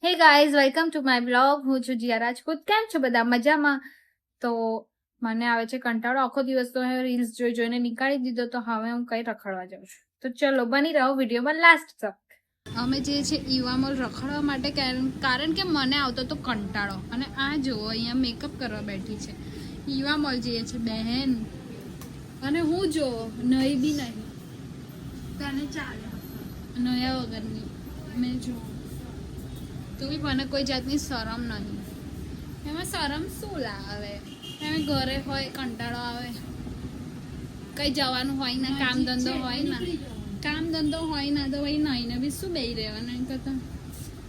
Hey guys welcome to my blog. હું છું જીયા રાજપૂત. કેમ છો બધા? મજામાં? તો મને આવે છે કંટાળો. આખો દિવસ તો હું રીલ્સ જોઈને નીકાળી દીધો, તો હવે હું કઈ રખડવા જાઉં છું. તો ચલો બની રહો વિડીયોમાં લાસ્ટ તક. અમે જે છે ઈવા મોલ રખડવા માટે, કારણ કે મને આવતો તો કંટાળો. અને આ જુઓ અહીંયા મેકઅપ કરવા બેઠી છે. ઈવા મોલ જઈએ છે બહેન. અને હું જો નહીં બી નહીં તને ચાલે નયા વગરની મેં જો તો બી મને કોઈ જાતની શરમ નહીં. એમાં શરમ શું લાવે? એમ ઘરે હોય કંટાળો આવે, કઈ જવાનું હોય ને, કામ ધંધો હોય ને, તો ભાઈ નહીં બી શું બેહી રહેવાના? એમ કરતા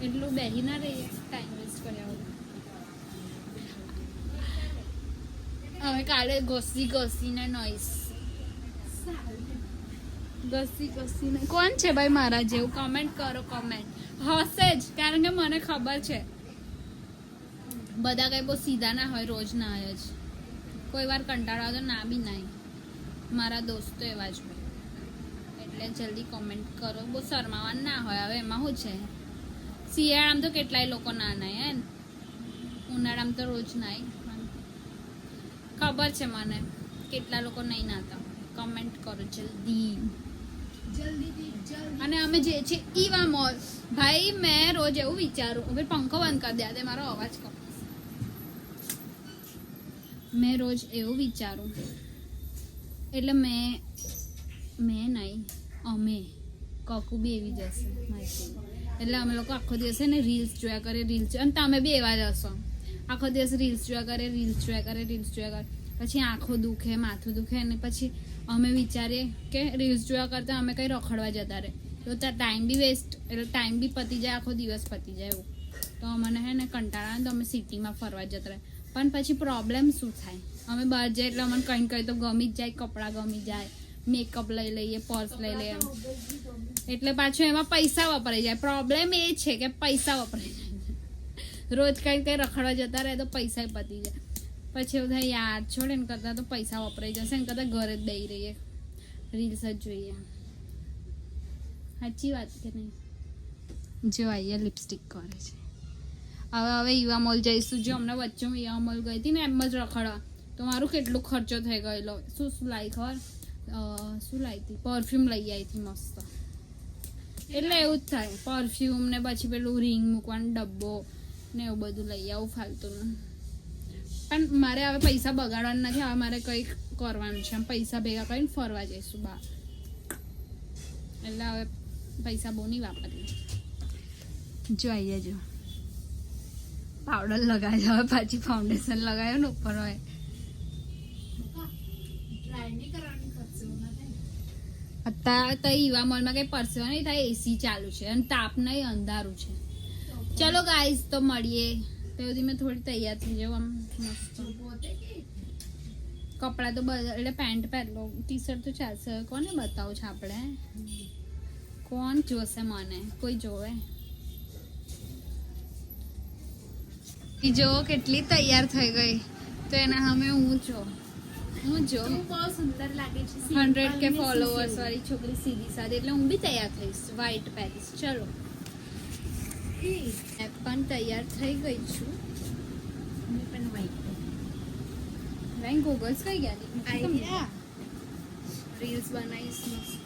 એટલું બેહી ના રહીએ, ટાઈમ વેસ્ટ કર્યા વગર. હવે કાલે ઘસીને નોઈસ ઘસીને કોણ છે ભાઈ મારા જેવું? કમેન્ટ કરો, કમેન્ટ હશે જ, કારણ કે મને ખબર છે બધા કઈ બહુ સીધા ના હોય, રોજ ના હોય જ. કોઈ વાર કંટાળો આવે તો ના બી નહીં. મારા દોસ્તો એવા જ હોય, એટલે જલ્દી કોમેન્ટ કરો. બહુ શરમાવાનું ના હોય. હવે એમાં શું છે, શિયાળામાં તો કેટલાય લોકો ના નાય હે, ઉનાળામાં તો રોજ નાય. ખબર છે મને કેટલા લોકો નહીં નાતા. કમેન્ટ કરો જલ્દી. અને અમે જે છે ઈવા મોલ, ભાઈ મેં રોજ એવું વિચારું, હવે પંખો બંધ કરી દે, મારો અવાજ કમ. મેં રોજ એવું વિચારું, એટલે મેં નહીં, અમે કકુ બી એવી જશે માહિતી. એટલે અમે લોકો આખો દિવસ ને રીલ્સ જોયા કરે, અને તમે બી એવા જ હશો. આખો દિવસ રીલ્સ જોયા કરે, પછી આંખો દુખે, માથું દુખે, અને પછી અમે વિચારીએ કે રીલ્સ જોયા કરતાં અમે કંઈ રખડવા જતા રહે, તો ત્યાં ટાઈમ બી વેસ્ટ, એટલે ટાઈમ બી પતી જાય, આખો દિવસ પતી જાય એવું. તો અમને હે ને કંટાળા તો અમે સિટીમાં ફરવા જતા રહે. પણ પછી પ્રોબ્લેમ શું થાય? અમે બહાર જઈએ એટલે અમને કંઈ તો ગમી જ જાય, કપડાં ગમી જાય, મેકઅપ લઈ લઈએ, પર્સ લઈ લઈએ, એટલે પાછું એમાં પૈસા વપરાઈ જાય. પ્રોબ્લેમ એ છે કે પૈસા વપરાઈ જાય. રોજ કંઈ રખડવા જતા રહે તો પૈસા પતી જાય. પછી એવું થાય યાર છોડે ને કરતાં તો પૈસા વપરાઈ જશે, ને કરતાં ઘરે જ બેસી રહીએ, રીલ્સ જ જોઈએ. સાચી વાત કે નહીં? જો અહીંયા લિપસ્ટિક કરે છે. હવે ઈવા મોલ જઈશું. જો અમને વચ્ચે હું ઈવા મોલ ગઈ હતી ને એમ જ રખડવા, તો મારું કેટલું ખર્ચો થઈ ગયેલો. શું લાવી ખબર? શું લાવી હતી? પરફ્યુમ લઈ આવી હતી મસ્ત. એટલે એવું જ થાય, પરફ્યુમ ને પછી પેલું રિંગ મૂકવાનો ડબ્બો ને એવું બધું લઈ આવું ફાલતુનું. પણ મારે હવે પૈસા બગાડવાના નથી. હવે મારે કંઈક કરવાનું છે, પૈસા ભેગા કરીને ફરવા જઈશું બહાર. એટલે હવે પૈસા બહુ નહીં વાપરીએ. જો આવીએ, જો પાવડર લગાવ્યો, હવે પાછી ફાઉન્ડેશન લગાવ્યો ને ઉપર હોય. અત્યારે તો ઈવા મોલમાં કઈ પરસેવો નહીં થાય, એસી ચાલુ છે અને તાપ નહીં, અંધારું છે. ચલો ગાઈઝ, તો મળીએ. તો સુધી મેં થોડી તૈયાર થઈ જાઉં. આમ મસ્ત કપડાં તો બધા, એટલે પેન્ટ પહેરલો, ટી શર્ટ તો ચાલશે. કોને બતાવું છે આપણે? કોણ જોશે મને? કોઈ જોવે? જો કેટલી તૈયાર થઈ ગઈ, તો એના સામે હું જો બહુ સુંદર લાગે છે. 100K ફોલોવર્સ વાળી છોકરી સીધી સાદી, એટલે હું બી તૈયાર થઈશ, વ્હાઈટ પહેરીશ. ચલો, પણ તૈયાર થઈ ગઈ છું. ગોગલ્સ કઈ ગયા? રીલ્સ બનાવીશ મસ્ત.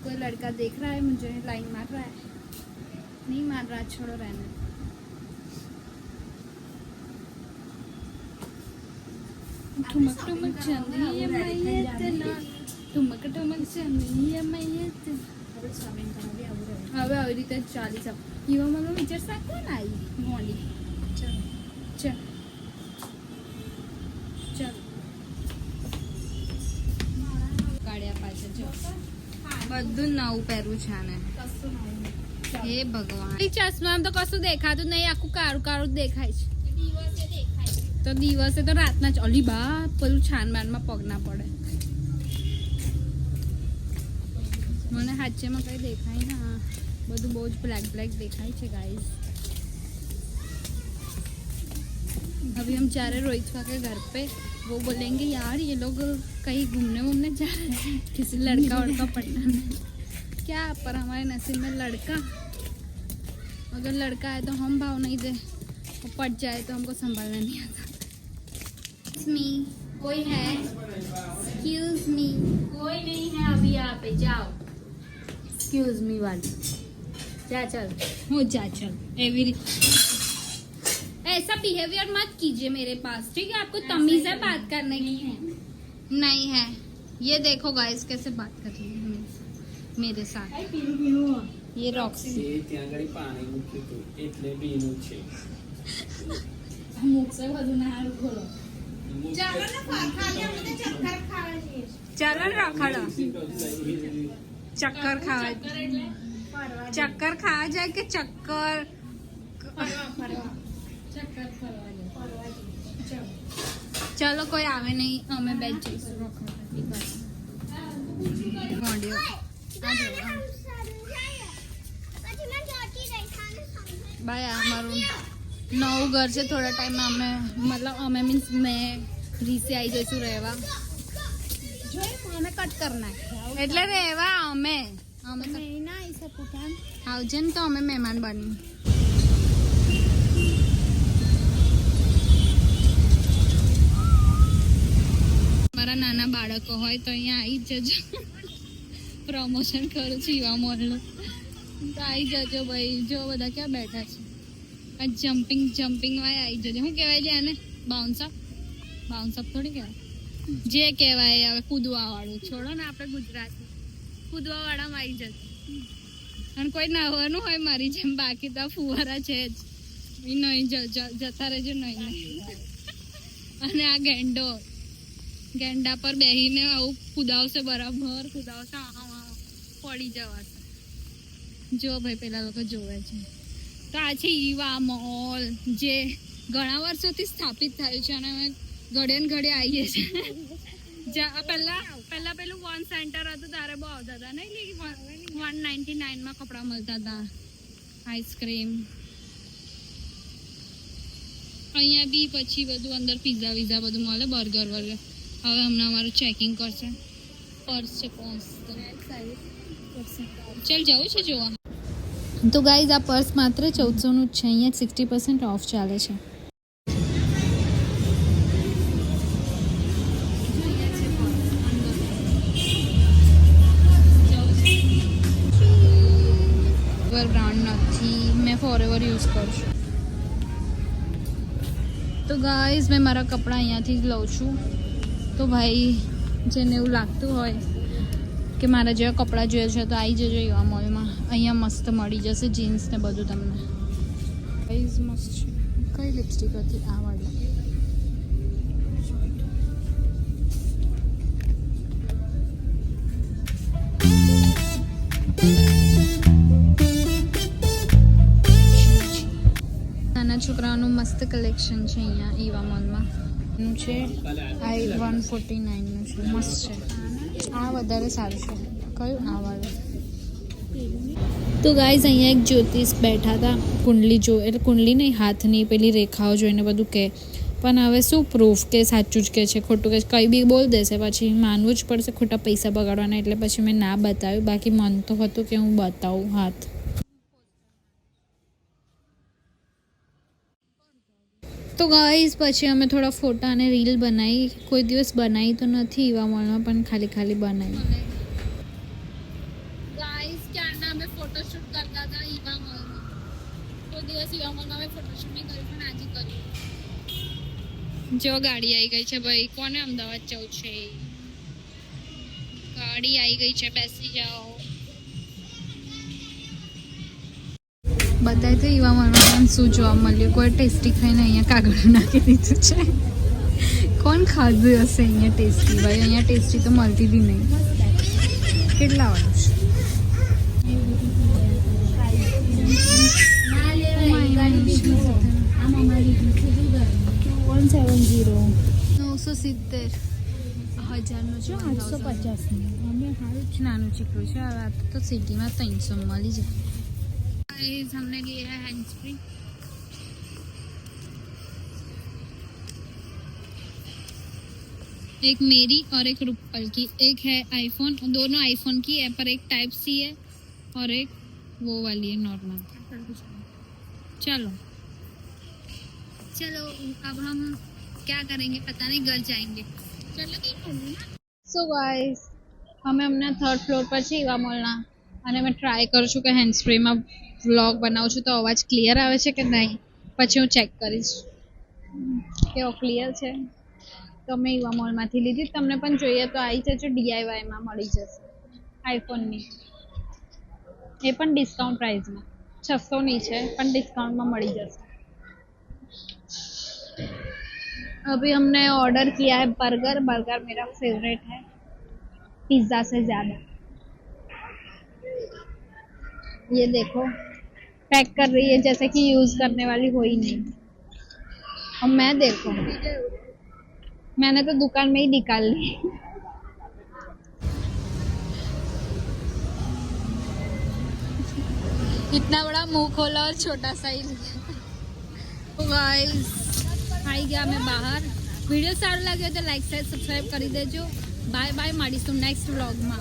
कोई लड़का देख रहा है मुझे, लाइन मार रहा है. नहीं मार रहा, छोड़ो रहने. ठुमक ठुमक चंदी मैयत ना, ठुमक ठुमक चंदी मैयत. હવે આવી રીતે ચાલી શકે. ઈવા મને વિચાર સાકો ને આવી મોડી. ચાલ કાઢ્યા પાછળ જો બધું નવું પહેરવું છે આને. હે ભગવાન, ચશ્મા તો કશું દેખાતું નહીં, આખું કાળું કાળું જ દેખાય છે. તો દિવસે તો રાતના જ અલી બા પેલું છાન બાનમાં પગ ના પડે. મને હાચેમાં કઈ દેખાય ના, બધું બહુ જ બ્લેક દેખાય છે गाइस. अभी हम जा रहे रोहित के घर पे. वो बोलेंगे यार ये लोग कहीं घूमने वूमने जा रहे हैं, किसी लड़का वड़का पढ़ना नहीं क्या, पर हमारे नसीब में लड़का, अगर लड़का है तो हम भाव नहीं दे, और पट जाए तो हमको संभालना नहीं आता। मी कोई है? एक्सक्यूज मी, कोई नहीं है अभी यहाँ पे, जाओ। एक्सक्यूज मी वाली, जा चल, हो जा चल। ऐसा बिहेवियर मत कीजिए मेरे पास, ठीक है? आपको तमीज है बात करने की? नहीं है। ये देखो गाइस कैसे बात कर रही है मेरे साथ। ये रॉक्सी मुख से બધું ના હારું ખોલો। ચાલો ને રખડો, ચક્કર ખાવા, ચક્કર ખાવા જાય કે ચક્કર चलो कोई आवे नहीं, हमें बैठ जईશું भाई हमाરું નવું ઘર છે, થોડા ટાઈમમાં અમે મતલબ અમે મીન્સ મેં રીસે આવી જઈશું રહેવા, અમે કટ કરના એટલે રહેવા અમે ના આવી શકું કેમ આવજે ને, તો અમે મહેમાન બની। મારા નાના બાળકો હોય તો અહીંયા આવી જજો, પ્રમોશન કરું છું યુવા મોલનું, તો આવી જજો ભાઈ। જો બધા ક્યાં બેઠા છે, આ જમ્પિંગ વાય આવી જજો। શું કહેવાય છે આને? બાઉન્સઅપ થોડી કહેવાય, જે કહેવાય હવે કૂદવા વાળું છોડો ને, આપણે ગુજરાતી કૂદવા વાળામાં આવી જજો। અને કોઈ નાહવાનું હોય મારી જેમ, બાકી તો ફુવારા છે જ નહીં, જતા રહેજો નહીં। અને આ ગેંડા પર બેહીને આવું કુદાવશે, બરાબર કુદાવશે, પડી જવાશે। જો ભાઈ પેલા લોકો જોવે છે, તો આ છે ઈવા મોલ, જે ઘણા વર્ષોથી સ્થાપિત થયું છે, અને અમે ઘડે ને ઘડે આવીએ છીએ। પહેલા પેલું વન સેન્ટર હતું તારે બહુ આવતા હતા નહીં, 199 કપડા મળતા હતા, આઈસ્ક્રીમ અહીંયા બી, પછી બધું અંદર પિઝા વિઝા બધું મળે, બર્ગર વર્ગર। હવે હમણાં અમારું ચેકિંગ કરશે, પર્સ છે ચાલ જવું છે જોવા। તો ગાઈઝ આ પર્સ માત્ર 1400નું જ છે, અહીંયા 60% ઓફ ચાલે છે। બ્રાન્ડ નથી, મેં ફોરએવર યુઝ કરું છું। તો ગાઈઝ મેં મારા કપડાં અહીંયાથી જ લઉં છું। તો ભાઈ જેને એવું લાગતું હોય કે મારા જેવા કપડાં જોઈએ છે તો આવી જજો યુવા મોલમાં, અહીંયા મસ્ત મળી જશે જીન્સ ને બધું તમને। ગાઈઝ મસ્ત છે। કઈ લિપસ્ટિક હતી? આ વાળી। નાના છોકરાઓનું મસ્ત કલેક્શન છે અહીંયા ઈવા મોલમાં, નું છે આ 149નું છે, મસ્ત છે। આ વધારે સારું છે, કયું? આ વાળું। તો ગાઈઝ અહીંયા એક જ્યોતિષ બેઠા હતા, કુંડલી એટલે કુંડલી નહીં, હાથની પેલી રેખાઓ જોઈને બધું કહે, પણ હવે શું પ્રૂફ કે સાચું જ કે છે ખોટું કે કંઈ બી બોલ દેશે, પછી માનવું જ પડશે, ખોટા પૈસા બગાડવાના। એટલે પછી મેં ના બતાવ્યું, બાકી મન તો હતું કે હું બતાવું હાથ। તો ગાઈઝ પછી અમે થોડા ફોટા અને રીલ બનાવી, કોઈ દિવસ બનાવી તો નથી ઈવા મોલમાં, પણ ખાલી બનાવી। ગાઈઝ ક્યારના અમે ફોટોશૂટ કરતા હતા ઈવા મોલમાં, કોઈ દિવસ ઈવા મોલમાં અમે ફોટોશૂટ નહીં કર્યું, પણ આજે કર્યું। જો ગાડી આવી ગઈ છે ભાઈ, કોને અમદાવાદ જવું છે? ગાડી આવી ગઈ છે, બેસી જાઓ। બતાય તો ઈવા મોલમાં શું જોવા મળ્યું? કોઈ ટેસ્ટી ખાઈને અહીંયા કાગળ નાખી દીધું છે। કોણ ખાધું હશે અહીંયા ટેસ્ટી? ભાઈ અહીંયા ટેસ્ટી તો મળતી બી નહીં। કેટલા વાળું છે? 970 1000નું છે, 850 નાનું ચીકલું છે। આ તો સિટીમાં 300 મળી જાય। हमने लिया है हैंड्स फ्री। तो गाइस एक मेरी और एक रुपल की। एक है आईफोन, दोनों आईफोन की है, पर एक टाइप सी है और एक वो वाली है नॉर्मल। चलो चलो अब हम क्या करेंगे पता नहीं, घर जाएंगे। चलो સો ગાઈસ અમે હમણાં 3rd ફ્લોર પર છીએ ઈવા મોલના, અને મેં ટ્રાય કરું છું કે હેન્ડ્સ ફ્રીમાં વ્લોગ બનાવું છું તો અવાજ ક્લિયર આવે છે કે નહીં, પછી હું ચેક કરીશ કેવો ક્લિયર છે. તો મેં ઈવા મોલમાંથી લીધી, તમને પણ જોઈએ તો આવી જજો, ડીઆઈવાયમાં મળી જશે આઈફોનની, એ પણ ડિસ્કાઉન્ટ પ્રાઇસમાં. 600ની છે પણ ડિस्काउंट में मिल जैसे. अभी हमने ऑर्डर किया है बर्गर. बर्गर मेरा फेवरेट है पिज्ज़ा से ज़्यादा. ये देखो पैक कर रही है जैसे कि यूज़ करने वाली हो ही नहीं. और मैं देखो मैंने तो दुकान में ही निकाल ली. इतना बड़ा मुंह खोला और छोटा सा ही गाइस आई गया मैं बाहर. वीडियो सारू लगे तो लाइक शेयर सब्सक्राइब कर दीजिए. बाय बाय, મળીશું નેક્સ્ટ વ્લોગમાં.